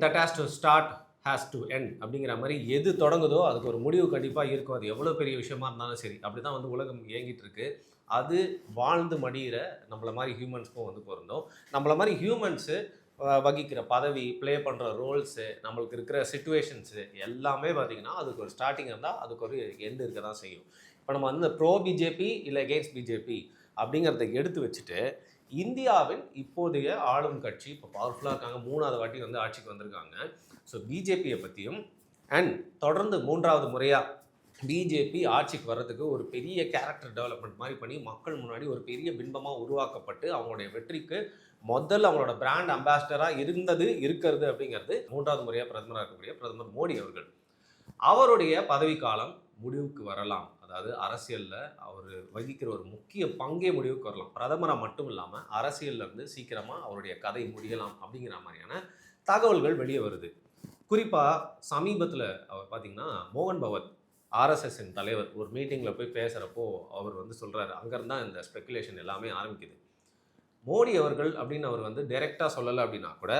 That has to start has to end அப்படிங்கிற மாதிரி எது தொடங்குதோ அதுக்கு ஒரு முடிவு கண்டிப்பாக இருக்கும். அது எவ்வளோ பெரிய விஷயமா இருந்தாலும் சரி. அப்படி தான் வந்து உலகம் இயங்கிட்டு இருக்கு. அது வாழ்ந்து மடியிற நம்மள மாதிரி ஹியூமன்ஸ்க்கும் வந்து பொருந்தும். நம்மள மாதிரி ஹியூமன்ஸு வகிக்கிற பதவி, ப்ளே பண்ணுற ரோல்ஸு, நம்மளுக்கு இருக்கிற சிச்சுவேஷன்ஸு எல்லாமே பார்த்தீங்கன்னா, அதுக்கு ஒரு ஸ்டார்ட்டிங் இருந்தால் அதுக்கு ஒரு எண்ட் இருக்க தான் செய்யும். இப்போ நம்ம வந்து ப்ரோ பிஜேபி இல்லை எகெயின்ஸ்ட் பிஜேபி அப்படிங்கிறத எடுத்து வச்சுட்டு, இந்தியாவின் இப்போதைய ஆளும் கட்சி இப்போ பவர்ஃபுல்லாக இருக்காங்க. 3வது வாட்டி வந்து ஆட்சிக்கு வந்திருக்காங்க. ஸோ பிஜேபியை பற்றியும் அண்ட் தொடர்ந்து 3வது முறையாக பிஜேபி ஆட்சிக்கு வர்றதுக்கு ஒரு பெரிய கேரக்டர் டெவலப்மெண்ட் மாதிரி பண்ணி மக்கள் முன்னாடி ஒரு பெரிய பிம்பமாக உருவாக்கப்பட்டு அவங்களுடைய வெற்றிக்கு முதல்ல அவங்களோட பிராண்ட் அம்பாசிடராக இருக்கிறது அப்படிங்கிறது 3வது முறையாக பிரதமராக இருக்கக்கூடிய பிரதமர் மோடி அவர்கள். அவருடைய பதவிக்காலம் முடிவுக்கு வரலாம். அதாவது அரசியலில் அவர் வகிக்கிற ஒரு முக்கிய பங்கே முடிவுக்கு வரலாம். பிரதமராக மட்டும் இல்லாமல் அரசியலில் இருந்து சீக்கிரமாக அவருடைய கதை முடியலாம் அப்படிங்கிற மாதிரியான தகவல்கள் வெளியே வருது. குறிப்பாக சமீபத்தில் அவர் பார்த்திங்கன்னா மோகன் பகவத் ஆர்எஸ்எஸ்ஸின் தலைவர் ஒரு மீட்டிங்கில் போய் பேசுகிறப்போ அவர் வந்து சொல்கிறாரு, அங்கேருந்து தான் இந்த ஸ்பெக்குலேஷன் எல்லாமே ஆரம்பிக்குது. மோடி அவர்கள் அப்படின்னு அவர் வந்து டைரெக்டாக சொல்லலை அப்படின்னா கூட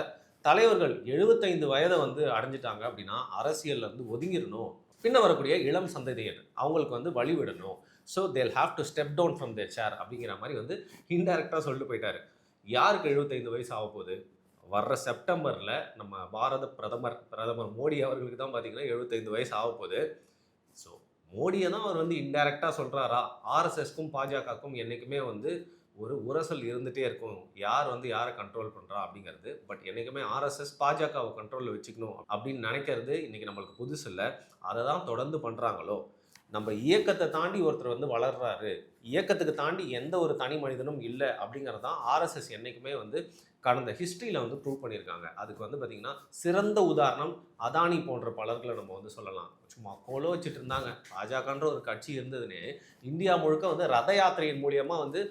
தலைவர்கள் 75 வயதை வந்து அடைஞ்சிட்டாங்க அப்படின்னா அரசியலில் இருந்து ஒதுங்கிடணும். பின்ன வரக்கூடிய இளம் சந்ததியர் அவங்களுக்கு வந்து வழிவிடணும். So they'll have to step down from their chair அப்படிங்கிற மாதிரி வந்து இன்டைரக்டாக சொல்லிட்டு போயிட்டார். யாருக்கு 75 வயசு ஆக போகுது? வர்ற செப்டம்பரில் நம்ம பாரத பிரதமர் மோடி அவர்களுக்கு தான் பார்த்தீங்கன்னா 75 வயசு ஆக போகுது. ஸோ மோடியை தான் அவர் வந்து இன்டைரக்டாக சொல்கிறாரா? ஆர்எஸ்எஸ்க்கும் பாஜகவுக்கும் என்றைக்குமே வந்து ஒரு உரசல் இருந்துகிட்டே இருக்கும். யார் வந்து யாரை கண்ட்ரோல் பண்ணுறா அப்படிங்கிறது. பட் என்றைக்குமே ஆர்எஸ்எஸ் பாஜகவை கண்ட்ரோலில் வச்சுக்கணும் அப்படின்னு நினைக்கிறது இன்றைக்கி நம்மளுக்கு புதுசு இல்லை. அதை தான் தொடர்ந்து பண்ணுறாங்களோ. நம்ம இயக்கத்தை தாண்டி ஒருத்தர் வந்து வளர்றாரு, இயக்கத்துக்கு தாண்டி எந்த ஒரு தனி மனிதனும் இல்லை அப்படிங்கிறது தான் ஆர்எஸ்எஸ் என்றைக்குமே வந்து கடந்த ஹிஸ்ட்ரியில் வந்து ப்ரூவ் பண்ணியிருக்காங்க. அதுக்கு வந்து பார்த்திங்கன்னா சிறந்த உதாரணம் அதானி போன்ற பலர்களை நம்ம வந்து சொல்லலாம். சும்மா கோலோ வச்சுட்டு இருந்தாங்க. பாஜகன்ற ஒரு கட்சி இருந்ததுன்னே இந்தியா முழுக்க வந்து ரத யாத்திரையின் மூலியமாக வந்து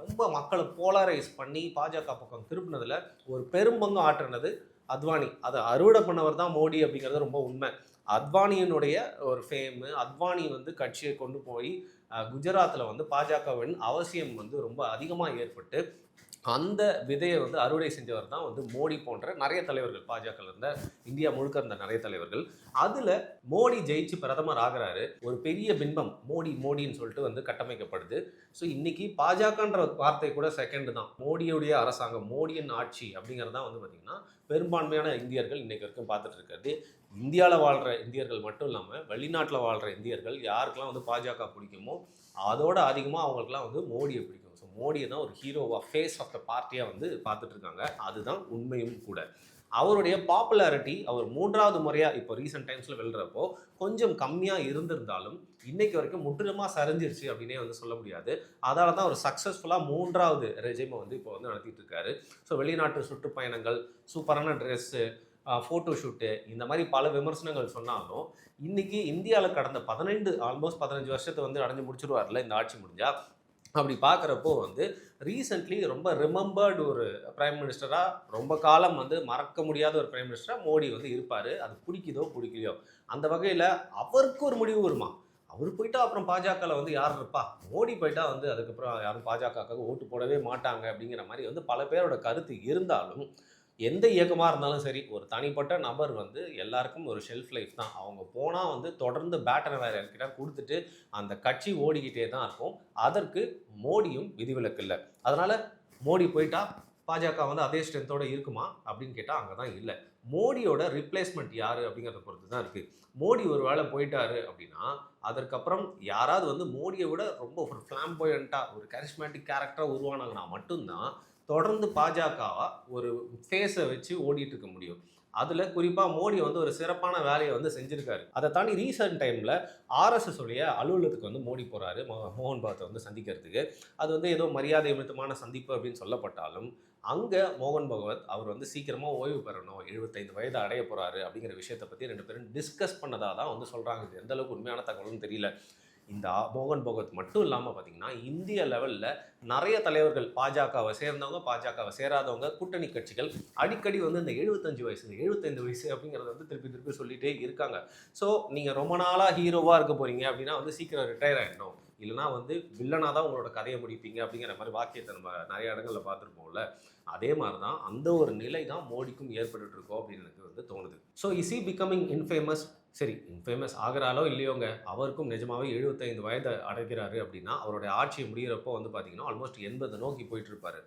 ரொம்ப மக்களை போலரைஸ் பண்ணி பாஜக பக்கம் திருப்பினதில் ஒரு பெரும்பங்கு ஆற்றினது அத்வானி. அதை அறுவடை பண்ணவர் தான் மோடி அப்படிங்கிறது ரொம்ப உண்மை. அத்வானியினுடைய ஒரு ஃபேமு, அத்வானி வந்து கட்சியை கொண்டு போய் குஜராத்தில் வந்து பாஜகவின் அவசியம் வந்து ரொம்ப அதிகமாக ஏற்பட்டு அந்த விதையை வந்து அறுவடை செஞ்சவர் தான் வந்து மோடி போன்ற நிறைய தலைவர்கள். பாஜக இருந்த இந்தியா முழுக்க இருந்த நிறைய தலைவர்கள். அதில் மோடி ஜெயிச்சு பிரதமர் ஆகிறாரு. ஒரு பெரிய பின்பம் மோடின்னு சொல்லிட்டு வந்து கட்டமைக்கப்படுது. ஸோ இன்னைக்கு பாஜகன்ற வார்த்தை கூட செகண்ட் தான். மோடியுடைய அரசாங்கம், மோடியின் ஆட்சி அப்படிங்கிறது தான் வந்து பார்த்திங்கன்னா பெரும்பான்மையான இந்தியர்கள் இன்றைக்கு வரைக்கும் பார்த்துட்டு இருக்கிறது. இந்தியாவில் வாழ்கிற இந்தியர்கள் மட்டும் இல்லாமல் வெளிநாட்டில் வாழ்கிற இந்தியர்கள் யாருக்கெல்லாம் வந்து பாஜக பிடிக்குமோ அதோட அதிகமாக அவங்களுக்குலாம் வந்து மோடியை பிடிக்கும். ஸோ மோடியை தான் ஒரு ஹீரோவாக, ஃபேஸ் ஆஃப் த பார்ட்டியாக வந்து பார்த்துட்ருக்காங்க. அதுதான் உண்மையும் கூட. அவருடைய பாப்புலாரிட்டி அவர் 3வது முறையாக இப்போ ரீசெண்ட் டைம்ஸில் வெல்றப்போ கொஞ்சம் கம்மியாக இருந்திருந்தாலும் இன்றைக்கு வரைக்கும் முற்றிலுமாக சரிஞ்சிருச்சு அப்படின்னே வந்து சொல்ல முடியாது. அதால் தான் ஒரு சக்ஸஸ்ஃபுல்லாக 3வது ரெஜிமை வந்து இப்போ வந்து நடத்திட்டு இருக்காரு. ஸோ வெளிநாட்டு சுற்றுப்பயணங்கள், சூப்பரான ட்ரெஸ்ஸு, ஃபோட்டோ ஷூட்டு, இந்த மாதிரி பல விமர்சனங்கள் சொன்னாலும் இன்றைக்கி இந்தியாவில் கடந்த ஆல்மோஸ்ட் 15 வருஷத்தை வந்து அடைஞ்சு முடிச்சிருவார்ல இந்த ஆட்சி முடிஞ்சால். அப்படி பார்க்குறப்போ வந்து ரீசெண்ட்லி ரொம்ப ரிமெம்பர்டு ஒரு பிரைம் மினிஸ்டராக, ரொம்ப காலம் வந்து மறக்க முடியாத ஒரு பிரைம் மினிஸ்டராக மோடி வந்து இருப்பார். அது பிடிக்கலையோ அந்த வகையில் அவருக்கு ஒரு முடிவு வருமா? அவர் போயிட்டா அப்புறம் பாஜகவில் வந்து யார் இருப்பா? மோடி போயிட்டா வந்து அதுக்கப்புறம் யாரும் பாஜகவுக்காக ஓட்டு போடவே மாட்டாங்க அப்படிங்கிற மாதிரி வந்து பல பேரோட கருத்து இருந்தாலும் எந்த இயக்கமாக இருந்தாலும் சரி, ஒரு தனிப்பட்ட நபர் வந்து எல்லாருக்கும் ஒரு ஷெல்ஃப் லைஃப் தான். அவங்க போனால் வந்து தொடர்ந்து பேட்டனை வேறு யார்கிட்ட கொடுத்துட்டு அந்த கட்சி ஓடிக்கிட்டே தான் இருக்கும். அதற்கு மோடியும் விதிவிலக்கு இல்லை. அதனால் மோடி போயிட்டா பாஜக வந்து அதே ஸ்ட்ரென்த்தோடு இருக்குமா அப்படின்னு கேட்டால் அங்கே தான் இல்லை. மோடியோட ரிப்ளேஸ்மெண்ட் யார் அப்படிங்கிறத பொறுத்து தான் இருக்குது. மோடி ஒரு வேளை போயிட்டாரு அப்படின்னா அதற்கப்புறம் யாராவது வந்து மோடியை விட ரொம்ப ஒரு ஃப்ளாம்போயண்ட்டாக ஒரு கரிஸ்மேட்டிக் கேரக்டராக உருவானாங்கன்னா மட்டும்தான் தொடர்ந்து பாஜகவா ஒரு ஃபேஸை வச்சு ஓடிட்டு இருக்க முடியும். அதில் குறிப்பாக மோடி வந்து ஒரு சிறப்பான வேலையை வந்து செஞ்சுருக்காரு. அதை தாண்டி ரீசெண்ட் டைமில் ஆர்எஸ்எஸ் உடைய அலுவலகத்துக்கு வந்து மோடி போகிறாரு மோகன் பகவத்தை வந்து சந்திக்கிறதுக்கு. அது வந்து ஏதோ மரியாதை நிமித்தமான சந்திப்பு அப்படின்னு சொல்லப்பட்டாலும் அங்கே மோகன் பகவத் அவர் வந்து சீக்கிரமாக ஓய்வு பெறணும், 75 வயது அடைய போகிறாரு அப்படிங்கிற விஷயத்தை பற்றி 2 பேரும் டிஸ்கஸ் பண்ணதாக தான் வந்து சொல்கிறாங்க. இது எந்த அளவுக்கு உண்மையான தகவல்னு தெரியல. இந்த மோகன் பகவத் மட்டும் இல்லாமல் பார்த்திங்கன்னா இந்திய லெவலில் நிறைய தலைவர்கள் பாஜகவை சேர்ந்தவங்க, பாஜகவை சேராதவங்க, கூட்டணி கட்சிகள் அடிக்கடி வந்து இந்த 75 வயசு அப்படிங்கிறத வந்து திருப்பி சொல்லிகிட்டே இருக்காங்க. ஸோ நீங்கள் ரொம்ப நாளாக ஹீரோவாக இருக்க போகிறீங்க அப்படின்னா வந்து சீக்கிரம் ரிட்டையர் ஆகிடணும். இல்லைனா வந்து வில்லனாக தான் உங்களோட கதையை முடிப்பீங்க அப்படிங்கிற மாதிரி வாக்கியத்தை நம்ம நிறைய இடங்களில் பார்த்துருப்போம்ல. அதே மாதிரி தான் அந்த ஒரு நிலை தான் மோடிக்கும் ஏற்பட்டுட்டு இருக்கோம் அப்படின்னு எனக்கு வந்து தோணுது. So is he becoming infamous? சரி, இன்ஃபேமஸ் ஆகிறாலோ இல்லையோங்க, அவருக்கும் நிஜமாவே 75 வயது அடைகிறாரு அப்படின்னா அவருடைய ஆட்சி முடிகிறப்போ வந்து பார்த்தீங்கன்னா ஆல்மோஸ்ட் 80 நோக்கி போயிட்டு இருப்பாரு.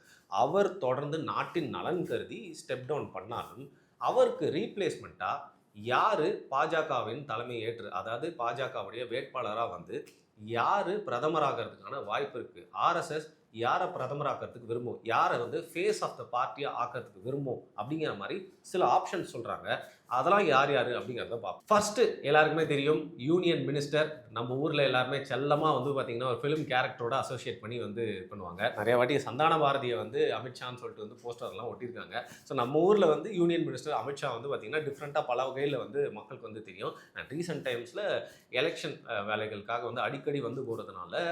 அவர் தொடர்ந்து நாட்டின் நலன் கருதி ஸ்டெப் டவுன் பண்ணாலும் அவருக்கு ரீப்ளேஸ்மெண்ட்டாக யார் பாஜகவின் தலைமை ஏற்று, அதாவது பாஜகவுடைய வேட்பாளராக வந்து யார் பிரதமராகிறதுக்கான வாய்ப்பு இருக்குது? ஆர்எஸ்எஸ் யாரை பிரதமராக்கிறதுக்கு விரும்பும், யாரை வந்து ஃபேஸ் ஆஃப் த பார்ட்டியாக ஆக்கிறதுக்கு விரும்பும் அப்படிங்கிற மாதிரி சில ஆப்ஷன்ஸ் சொல்கிறாங்க. அதெல்லாம் யார் யார் அப்படிங்கிறத பார்ப்போம். ஃபர்ஸ்ட்டு எல்லாருக்குமே தெரியும், யூனியன் மினிஸ்டர். நம்ம ஊரில் எல்லாருமே செல்லமாக வந்து பார்த்திங்கன்னா ஒரு ஃபிலிம் கேரக்டரோட அசோசியேட் பண்ணி வந்து பண்ணுவாங்க. நிறைய வாட்டி சந்தான பாரதியை வந்து அமித்ஷான்னு சொல்லிட்டு வந்து போஸ்டர்லாம் ஒட்டியிருக்காங்க. ஸோ நம்ம ஊரில் வந்து யூனியன் மினிஸ்டர் அமித்ஷா வந்து பார்த்திங்கன்னா டிஃப்ரெண்ட்டாக பல வகையில் வந்து மக்களுக்கு வந்து தெரியும். அண்ட் ரீசெண்ட் டைம்ஸில் எலெக்ஷன் வேலைகளுக்காக வந்து அடிக்கடி வந்து போகிறதுனால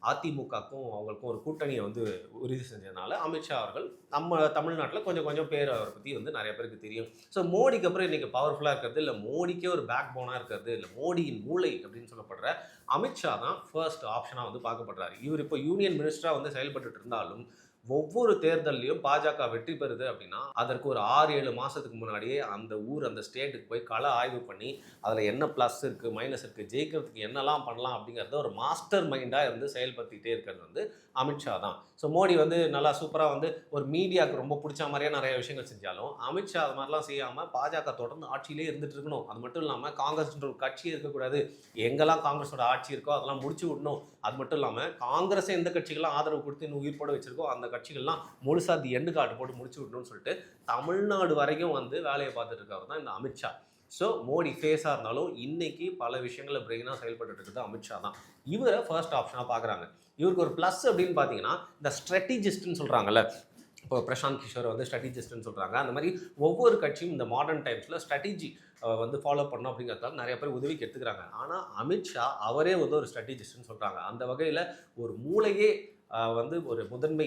அதிமுகக்கும் அவங்களுக்கும் ஒரு கூட்டணியை வந்து உறுதி செஞ்சதுனால அமித்ஷா அவர்கள் நம்ம தமிழ்நாட்டில் கொஞ்சம் கொஞ்சம் பேர் அவரை பற்றி வந்து நிறைய பேருக்கு தெரியும். ஸோ மோடிக்கு அப்புறம் இன்றைக்கி பவர்ஃபுல்லாக இருக்கிறது, இல்லை மோடிக்கே ஒரு பேக் போனாக இருக்கிறது, இல்லை மோடியின் மூளை அப்படின்னு சொல்லப்படுற அமித்ஷா தான் ஃபர்ஸ்ட் ஆப்ஷனாக வந்து பார்க்கப்படுறாரு. இவர் இப்போ யூனியன் மினிஸ்டராக வந்து செயல்பட்டு இருந்தாலும் ஒவ்வொரு தேர்தல்லையும் பாஜக வெற்றி பெறுது அப்படின்னா அதற்கு ஒரு 6-7 மாதத்துக்கு முன்னாடியே அந்த ஊர் அந்த ஸ்டேட்டுக்கு போய் கள ஆய்வு பண்ணி அதில் என்ன ப்ளஸ் இருக்குது மைனஸ் இருக்குது, ஜெயிக்கிறதுக்கு என்னெல்லாம் பண்ணலாம் அப்படிங்கிறத ஒரு மாஸ்டர் மைண்டாக இருந்து செயல்படுத்திகிட்டே இருக்கிறது வந்து அமித்ஷா தான். ஸோ மோடி வந்து நல்லா சூப்பராக வந்து ஒரு மீடியாவுக்கு ரொம்ப பிடிச்ச மாதிரியே நிறைய விஷயங்கள் செஞ்சாலும் அமித்ஷா அது மாதிரிலாம் செய்யாமல் பாஜக தொடர்ந்து ஆட்சியிலே இருந்துட்டு இருக்கணும். அது மட்டும் இல்லாமல் காங்கிரஸ்ன்ற ஒரு கட்சி இருக்கக்கூடாது, எங்கெல்லாம் காங்கிரஸோட ஆட்சி இருக்கோ அதெல்லாம் முடிச்சு விடணும். அது மட்டும் இல்லாமல் காங்கிரஸை எந்த கட்சிகள்லாம் ஆதரவு கொடுத்து இன்னும் உயிர்ப்போட வச்சிருக்கோ அந்த கட்சிகள்லாம் முழுசாக தி எண்டு காட்டு போட்டு முடிச்சு விடணும்னு சொல்லிட்டு தமிழ்நாடு வரைக்கும் வந்து வேலையை பார்த்துட்டு இருக்கவர் தான் இந்த அமித்ஷா. ஸோ மோடி ஃபேஸாக இருந்தாலும் இன்னைக்கு பல விஷயங்களை பிரெயினாக செயல்பட்டு இருக்குது அமித்ஷா தான். இவரை ஃபர்ஸ்ட் ஆப்ஷனாக பார்க்குறாங்க. இவருக்கு ஒரு ப்ளஸ் அப்படின்னு பார்த்தீங்கன்னா இந்த ஸ்ட்ராட்டஜிஸ்ட்னு சொல்கிறாங்கல்ல, இப்போ பிரசாந்த் கிஷோரை வந்து ஸ்ட்ராட்டஜிஸ்ட்னு சொல்கிறாங்க. அந்த மாதிரி ஒவ்வொரு கட்சியும் இந்த மாடர்ன் டைம்ஸில் ஸ்ட்ராட்டஜி வந்து ஃபாலோ பண்ணணும் அப்படிங்கிறதால நிறைய பேர் உதவிக்கு எடுத்துக்கிறாங்க. ஆனால் அமித்ஷா அவரே வந்து ஒரு ஸ்ட்ராட்டஜிஸ்ட்னு சொல்கிறாங்க. அந்த வகையில் ஒரு மூளையே வந்து ஒரு முதன்மை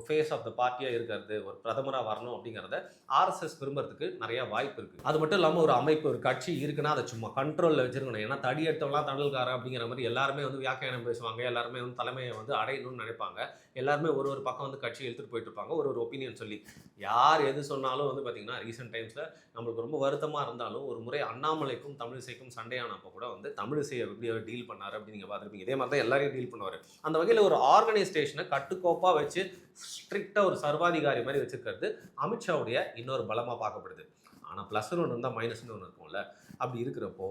ஃபேஸ் ஆஃப் த பார்ட்டியாக இருக்கிறது, ஒரு பிரதமராக வரணும் அப்படிங்கிறத ஆர்எஸ்எஸ் விரும்புறதுக்கு நிறையா வாய்ப்பு இருக்குது. அது மட்டும் இல்லாமல் ஒரு அமைப்பு ஒரு கட்சி இருக்குன்னா அதை சும்மா கண்ட்ரோலில் வச்சுருக்கணும். ஏன்னா தடி எடுத்தவங்களாம் தடல்காரன் அப்படிங்கிற மாதிரி எல்லாருமே வந்து வியாக்கியானம் பேசுவாங்க, எல்லாருமே வந்து தலைமையை வந்து அடையணும்னு நினைப்பாங்க. எல்லாருமே ஒரு ஒரு பக்கம் வந்து கட்சி எடுத்துகிட்டு போயிட்டு இருப்பாங்க ஒரு ஒரு ஒப்பீனியன் சொல்லி. யார் எது சொன்னாலும் வந்து பார்த்திங்கன்னா ரீசெண்ட் டைம்ஸில் நம்மளுக்கு ரொம்ப வருத்தமாக இருந்தாலும் ஒரு முறை அண்ணாமலைக்கும் தமிழிசைக்கும் சண்டையானப்போ கூட வந்து தமிழிசையை எப்படி அவர் டீல் பண்ணார் அப்படின்னு நீங்கள் பார்த்துருப்பீங்க. இதே மாதிரி தான் எல்லாரையும் டீல் பண்ணுவார். அந்த வகையில் ஒரு ஆர்கனைசேஷனை கட்டுக்கோப்பாக வச்சு ஸ்ட்ரிக்டாக ஒரு சர்வாதிகாரி மாதிரி வச்சுருக்கிறது அமித்ஷாவுடைய இன்னொரு பலமாக பார்க்கப்படுது. ஆனால் ப்ளஸ்ன்னு ஒன்று இருந்தால் மைனஸ்ன்னு ஒன்று இருக்கும்ல. அப்படி இருக்கிறப்போ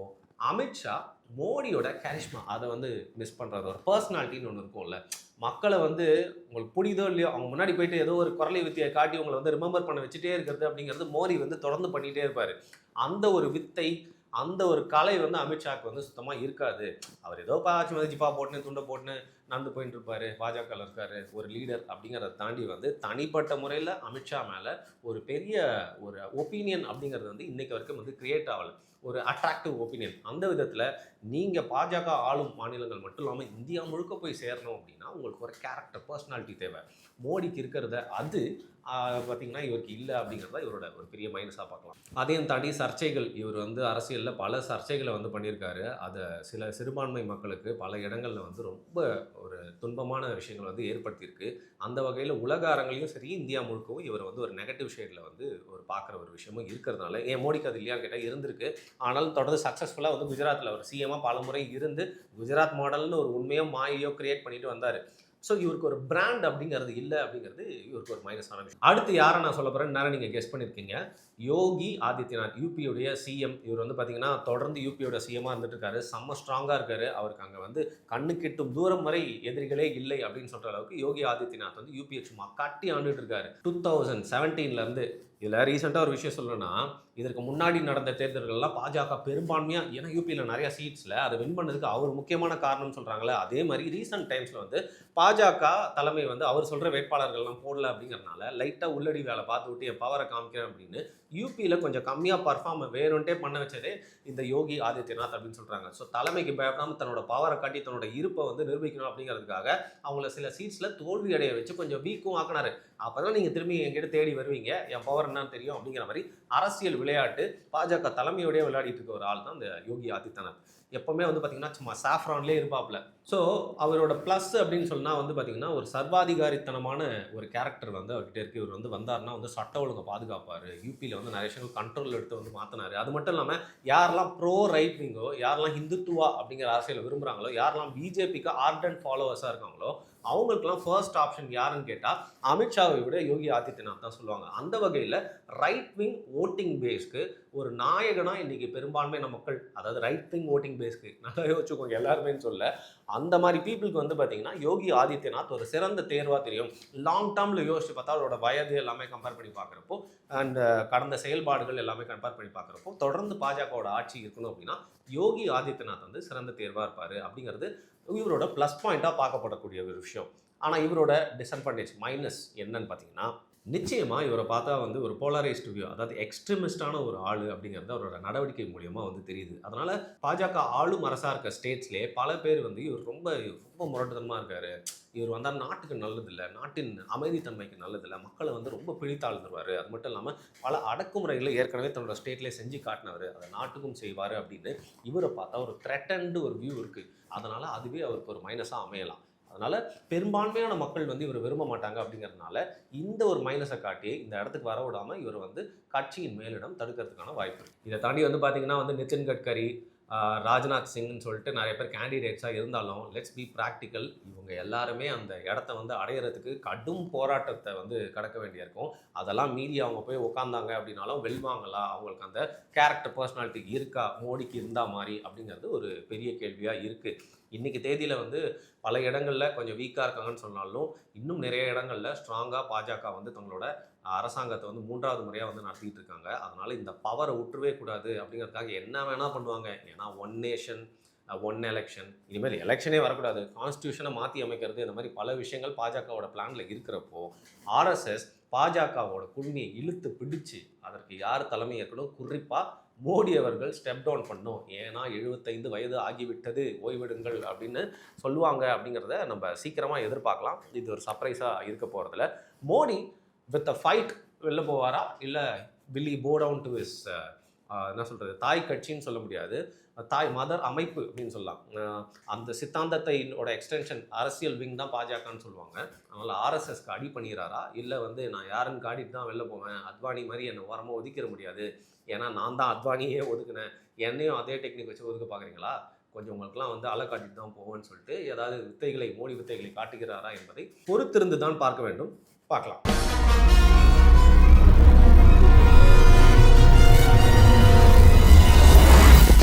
அமித்ஷா மோடியோட கேரிஷ்மா அதை வந்து மிஸ் பண்ணுறாரு. ஒரு பர்சனாலிட்டின்னு ஒன்று இருக்கும்ல, மக்களை வந்து உங்களுக்கு பிடிதோ இல்லையோ அவங்க முன்னாடி போயிட்டு ஏதோ ஒரு குரலை வித்தியை காட்டி உங்களை வந்து ரிமெம்பர் பண்ண வச்சுட்டே இருக்கிறது அப்படிங்கிறது மோடி வந்து தொடர்ந்து பண்ணிகிட்டே இருப்பார். அந்த ஒரு வித்தை, அந்த ஒரு கலை வந்து அமித்ஷாவுக்கு வந்து சுத்தமாக இருக்காது. அவர் ஏதோ பாச்சி மதி ஜிப்பா போட்டுன்னு துண்டை போட்டுன்னு நடந்து போயிட்டு இருப்பார், பாஜகவில் இருக்கார், ஒரு லீடர் அப்படிங்கிறத தாண்டி வந்து தனிப்பட்ட முறையில் அமித்ஷா மேலே ஒரு பெரிய ஒரு ஒப்பீனியன் அப்படிங்கிறது வந்து இன்றைக்கு வரைக்கும் வந்து கிரியேட் ஆகலை, ஒரு அட்ராக்டிவ் ஒப்பீனியன். அந்த விதத்தில் நீங்கள் பாஜக ஆளும் மாநிலங்கள் மட்டும் இல்லாமல் இந்தியா முழுக்க போய் சேரணும் அப்படின்னா உங்களுக்கு ஒரு கேரக்டர் பர்சனாலிட்டி தேவை. மோடிக்கு இருக்கிறத அது பார்த்திங்கன்னா இவருக்கு இல்லை அப்படிங்கிறத இவரோட ஒரு பெரிய மைனஸாக பார்க்கலாம். அதையும் தாண்டி சர்ச்சைகள், இவர் வந்து அரசியலில் பல சர்ச்சைகளை வந்து பண்ணியிருக்காரு. அதை சில சிறுபான்மை மக்களுக்கு பல இடங்களில் வந்து ரொம்ப ஒரு துன்பமான விஷயங்கள் வந்து ஏற்படுத்தியிருக்கு. அந்த வகையில் உலக அரங்கிலையும் சரி இந்தியா முழுக்கவும் இவர் வந்து ஒரு நெகட்டிவ் ஷேடில் வந்து ஒரு பார்க்குற ஒரு விஷயமும் இருக்கிறதுனால ஏன் மோடிக்கு அது இல்லையா கேட்டால் இருந்திருக்கு. ஆனாலும் தொடர்ந்து சக்ஸஸ்ஃபுல்லாக வந்து குஜராத்தில் ஒரு சிஎம்மாக பல முறை இருந்து குஜராத் மாடல்னு ஒரு உண்மையோ மாயையோ கிரியேட் பண்ணிட்டு வந்தார். ஸோ இவருக்கு ஒரு பிராண்ட் அப்படிங்கிறது இல்லை அப்படிங்கிறது இவருக்கு ஒரு மைனஸான விஷயம். அடுத்து யாரை நான் சொல்ல போகிறேன்னு நேரம் நீங்கள் கெஸ் பண்ணியிருக்கீங்க. யோகி ஆதித்யநாத், யூபியோடைய சிஎம். இவர் வந்து பார்த்தீங்கன்னா தொடர்ந்து யூபியோட சிஎம்மாக இருந்துட்டு இருக்காரு. செம்ம ஸ்ட்ராங்காக இருக்காரு. அவருக்கு அங்கே வந்து கண்ணு கெட்டும் தூரம் வரை எதிரிகளே இல்லை அப்படின்னு சொல்கிற அளவுக்கு யோகி ஆதித்யநாத் வந்து யூபியை சும்மா கட்டி ஆண்டுட்டு இருக்காரு 2017 இதில் ரீசெண்டாக ஒரு விஷயம் சொல்லணும்னா, இதற்கு முன்னாடி நடந்த தேர்தல்கள்லாம் பாஜக பெரும்பான்மையாக, ஏன்னா யூபியில் நிறையா சீட்ஸில் அதை வின் பண்ணதுக்கு அவர் முக்கியமான காரணம்னு சொல்கிறாங்களே, அதே மாதிரி ரீசெண்ட் டைம்ஸில் வந்து பாஜக தலைமை வந்து அவர் சொல்கிற வேட்பாளர்கள்லாம் போடல அப்படிங்கிறனால லைட்டாக உள்ளடி வேலை பார்த்து விட்டு என் பவரை காமிக்கிறேன் அப்படின்னு யூபியில் கொஞ்சம் கம்மியாக பர்ஃபார்ம் வேணுன்ட்டே பண்ண வச்சதே இந்த யோகி ஆதித்யநாத் அப்படின்னு சொல்கிறாங்க. ஸோ தலைமைக்கு பயப்படாமல் தன்னோட பவரை காட்டி தன்னோட இருப்பை வந்து நிரூபிக்கணும் அப்படிங்கிறதுக்காக அவங்கள சில சீட்ஸில் தோல்வி அடைய வச்சு கொஞ்சம் வீக்கும் ஆக்கினாரு. அப்போ தான் நீங்கள் திரும்பி என்கிட்ட தேடி வருவீங்க, என் பவர் என்னன்னு தெரியும் அப்படிங்கிற மாதிரி அரசியல் விளையாட்டு பாஜக தலைமையோடய விளையாடிட்டு இருக்க ஒரு ஆள் தான் இந்த யோகி ஆதித்யநாத். எப்பவுமே வந்து பார்த்தீங்கன்னா சும்மா சாஃப்ரான்லேயே இருப்பாப்ல. ஸோ அவரோட ப்ளஸ் அப்படின்னு சொன்னா வந்து பார்த்தீங்கன்னா, ஒரு சர்வாதிகாரித்தனமான ஒரு கேரக்டர் வந்து அவர்கிட்ட இருக்கு. இவர் வந்து வந்தாருன்னா வந்து சட்ட ஒழுங்கை பாதுகாப்பாரு. யூபியில வந்து நிறைய விஷயங்கள் கண்ட்ரோல் எடுத்து வந்து மாத்துனாரு. அது மட்டும் இல்லாம யாரெல்லாம் ப்ரோ ரைட் விங்கோ, யாரெல்லாம் ஹிந்துத்துவா அப்படிங்கிற அரசியலை விரும்புறாங்களோ, யாரெல்லாம் பிஜேபிக்கு ஆர்டன்ட் ஃபாலோவர்ஸா இருக்காங்களோ, அவங்களுக்கெல்லாம் ஃபர்ஸ்ட் ஆப்ஷன் யாருன்னு கேட்டா, அமித்ஷாவை விட யோகி ஆதித்யநாத் தான் சொல்லுவாங்க. அந்த வகையில ரைட் விங் வோட்டிங் பேஸ்க்கு ஒரு நாயகனா இன்னைக்கு பெரும்பான்மையான மக்கள், அதாவது ரைட் விங் வோட்டிங் பேஸ்க்கு நல்லா யோசிச்சுக்கோங்க எல்லாருமேன்னு சொல்ல, அந்த மாதிரி பீப்புளுக்கு வந்து பார்த்தீங்கன்னா யோகி ஆதித்யநாத் ஒரு சிறந்த தேர்வா தெரியும். லாங் டேர்ம்ல யோசிச்சு பார்த்தா அவரோட வயது எல்லாமே கம்பேர் பண்ணி பார்க்குறப்போ அண்ட் கடந்த செயல்பாடுகள் எல்லாமே கம்பேர் பண்ணி பார்க்குறப்போ தொடர்ந்து பாஜகவோட ஆட்சி இருக்கணும் அப்படின்னா யோகி ஆதித்யநாத் வந்து சிறந்த தேர்வா இருப்பாரு அப்படிங்கிறது இவரோட ப்ளஸ் பாயிண்டாக பார்க்கப்படக்கூடிய ஒரு விஷயம். ஆனால் இவரோட டிஸ்அட்வான்டேஜ் மைனஸ் என்னன்னு பார்த்தீங்கன்னா, நிச்சயமா இவரை பார்த்தா வந்து ஒரு போலரைஸ்டு வியூ, அதாவது எக்ஸ்ட்ரீமிஸ்டான ஒரு ஆளு அப்படிங்கிறது அவரோட நடவடிக்கை மூலியமா வந்து தெரியுது. அதனால பாஜக ஆளும் அரசா இருக்க ஸ்டேட்ஸ்லேயே பல பேர் வந்து இவர் ரொம்ப ரொம்ப முரட்டுத்தனமா இருக்காரு, இவர் வந்தால் நாட்டுக்கு நல்லதில்லை, நாட்டின் அமைதித்தன்மைக்கு நல்லதில்லை, மக்களை வந்து ரொம்ப பிழித்தாழ்ந்துருவார், அது மட்டும் இல்லாமல் பல அடக்குமுறைகளை ஏற்கனவே தன்னோட ஸ்டேட்லேயே செஞ்சு காட்டினவர், அதை நாட்டுக்கும் செய்வார் அப்படின்னு இவரை பார்த்தா ஒரு த்ரெட்டன்டு ஒரு வியூ இருக்குது. அதனால் அதுவே அவருக்கு ஒரு மைனஸாக அமையலாம். அதனால் பெரும்பான்மையான மக்கள் வந்து இவர் விரும்ப மாட்டாங்க அப்படிங்கிறதுனால இந்த ஒரு மைனஸை காட்டி இந்த இடத்துக்கு வர விடாமல் இவர் வந்து கட்சியின் மேலிடம் தடுக்கிறதுக்கான வாய்ப்பு இருக்குது. இதை தாண்டி வந்து பார்த்திங்கன்னா வந்து நிதின் கட்கரி, ராஜ்நாத் சிங்னு சொல்லிட்டு நிறைய பேர் கேண்டிடேட்ஸாக இருந்தாலும் லெட்ஸ் பி ப்ராக்டிக்கல், இவங்க எல்லாருமே அந்த இடத்த வந்து அடையிறதுக்கு கடும் போராட்டத்தை வந்து கடக்க வேண்டியிருக்கும். அதெல்லாம் மீறி அவங்க போய் உட்காந்தாங்க அப்படின்னாலும் வெல்வாங்களா, அவங்களுக்கு அந்த கேரக்டர் பர்சனாலிட்டி இருக்கா, மோடிக்கு இருந்தால் மாதிரி அப்படிங்கிறது ஒரு பெரிய கேள்வியாக இருக்குது. இன்றைக்கி தேதியில் வந்து பல இடங்களில் கொஞ்சம் வீக்காக இருக்காங்கன்னு சொன்னாலும் இன்னும் நிறைய இடங்களில் ஸ்ட்ராங்காக பாஜக வந்து தங்களோட அரசாங்கத்தை வந்து 3வது முறையாக வந்து நடத்திட்டு இருக்காங்க. அதனால் இந்த பவரை விட்டுருவே கூடாது அப்படிங்கிறதுக்காக என்ன வேணால் பண்ணுவாங்க. ஏன்னா ஒன் நேஷன் ஒன் எலெக்ஷன், இனிமேல் எலெக்ஷனே வரக்கூடாது, கான்ஸ்டியூஷனை மாற்றி அமைக்கிறது, இந்த மாதிரி பல விஷயங்கள் பாஜகவோட பிளானில் இருக்கிறப்போ ஆர்எஸ்எஸ் பாஜகவோட குழுமையை இழுத்து பிடிச்சு அதற்கு யார் தலைமை ஏற்கணும், குறிப்பாக மோடி அவர்கள் ஸ்டெப் டவுன் பண்ணும். ஏன்னா 75 வயது ஆகிவிட்டது, ஓய்விடுங்கள் அப்படின்னு சொல்லுவாங்க அப்படிங்கிறத நம்ம சீக்கிரமாக எதிர்பார்க்கலாம். இது ஒரு சர்ப்ரைஸாக இருக்க போகிறதில்ல. மோடி வித் அ ஃபைட் வெளில போவாரா, இல்லை will he go down to his என்ன சொல்கிறது, தாய் கட்சின்னு சொல்ல முடியாது, தாய் மதர் அமைப்பு அப்படின்னு சொல்லலாம். அந்த சித்தாந்தத்தையோட எக்ஸ்டென்ஷன் அரசியல் விங் தான் பாஜகன்னு சொல்லுவாங்க. அதனால் ஆர்எஸ்எஸ்க்கு அடி பண்ணிடுறாரா, இல்லை வந்து நான் யாருன்னு காட்டிட்டு தான் வெளில போவேன், அத்வானி மாதிரி என்னை ஓரமாக ஒதுக்கிட முடியாது, ஏன்னா நான் தான் அத்வானியே ஒதுக்குனேன், என்னையும் அதே டெக்னிக் வச்சு ஒதுக்க பார்க்குறீங்களா, கொஞ்சம் உங்களுக்குலாம் வந்து அலை காட்டிட்டு தான் போவேன்னு சொல்லிட்டு ஏதாவது வித்தைகளை, மோடி வித்தைகளை காட்டுகிறாரா என்பதை பொறுத்திருந்து தான் பார்க்க வேண்டும். பார்க்கலாம்.